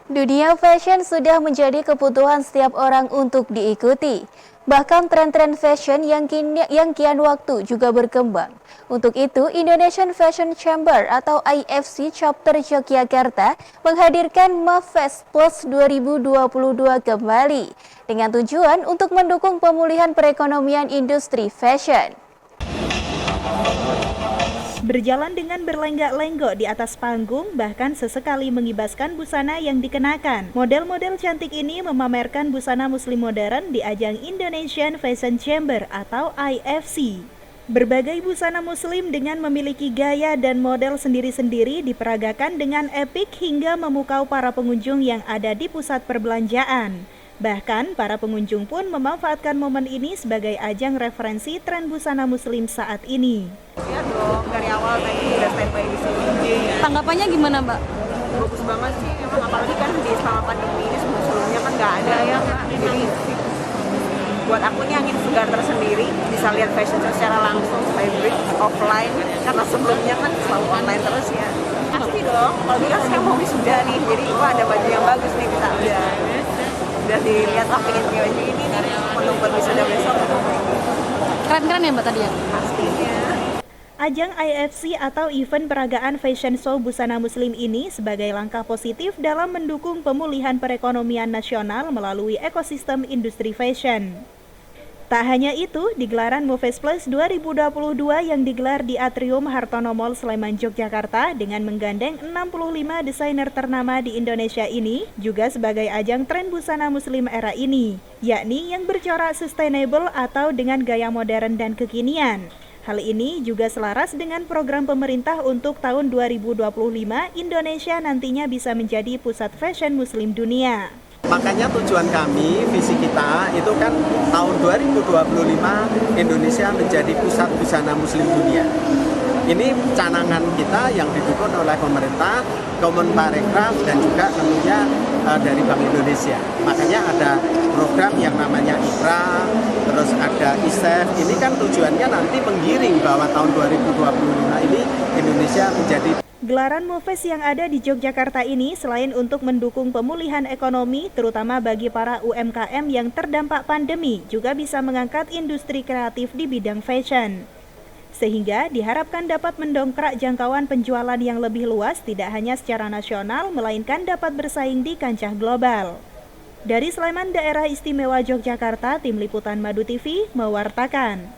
Dunia fashion sudah menjadi kebutuhan setiap orang untuk diikuti. Bahkan tren-tren fashion yang kian waktu juga berkembang. Untuk itu, Indonesian Fashion Chamber atau IFC Chapter Yogyakarta menghadirkan MAFest Plus 2022 kembali dengan tujuan untuk mendukung pemulihan perekonomian industri fashion. Berjalan dengan berlenggak-lenggok di atas panggung, bahkan sesekali mengibaskan busana yang dikenakan. Model-model cantik ini memamerkan busana muslim modern di ajang Indonesian Fashion Chamber atau IFC. Berbagai busana muslim dengan memiliki gaya dan model sendiri-sendiri diperagakan dengan epik hingga memukau para pengunjung yang ada di pusat perbelanjaan. Bahkan, para pengunjung pun memanfaatkan momen ini sebagai ajang referensi tren busana muslim saat ini. Iya dong, dari awal tadi udah standby di sini. Tanggapannya gimana, Mbak? Bagus banget sih, emang apalagi kan di selama pandemi ini sebelum-sebelumnya kan nggak ada ya Kak. Jadi buat aku ini angin segar tersendiri, bisa lihat fashion show secara langsung, hybrid, offline, karena sebelumnya kan selalu online terus ya. Pasti dong, kalau kan saya mau wisuda nih, jadi wah ada baju yang bagus nih, kita udah dilihat, oh pengen baju ini nih, menunggu wisuda besok. Keren-keren ya Mbak tadi ya? Pastinya. Ajang IFC atau event peragaan fashion show busana muslim ini sebagai langkah positif dalam mendukung pemulihan perekonomian nasional melalui ekosistem industri fashion. Tak hanya itu, di gelaran MAFest Plus 2022 yang digelar di Atrium Hartono Mall Sleman, Yogyakarta dengan menggandeng 65 desainer ternama di Indonesia ini juga sebagai ajang tren busana muslim era ini, yakni yang bercorak sustainable atau dengan gaya modern dan kekinian. Hal ini juga selaras dengan program pemerintah untuk tahun 2025, Indonesia nantinya bisa menjadi pusat fashion muslim dunia. Makanya tujuan kami, visi kita itu kan tahun 2025 Indonesia menjadi pusat busana muslim dunia. Ini canangan kita yang didukung oleh pemerintah, Kemenparekraf dan juga tentunya dari Bank Indonesia. Makanya ada program yang namanya IPRA, terus ada ISEF. Ini kan tujuannya nanti menggiring bahwa tahun 2025 ini Indonesia menjadi. Gelaran MAFest yang ada di Yogyakarta ini selain untuk mendukung pemulihan ekonomi, terutama bagi para UMKM yang terdampak pandemi, juga bisa mengangkat industri kreatif di bidang fashion. Sehingga diharapkan dapat mendongkrak jangkauan penjualan yang lebih luas tidak hanya secara nasional, melainkan dapat bersaing di kancah global. Dari Sleman, Daerah Istimewa Yogyakarta, Tim Liputan Madu TV mewartakan.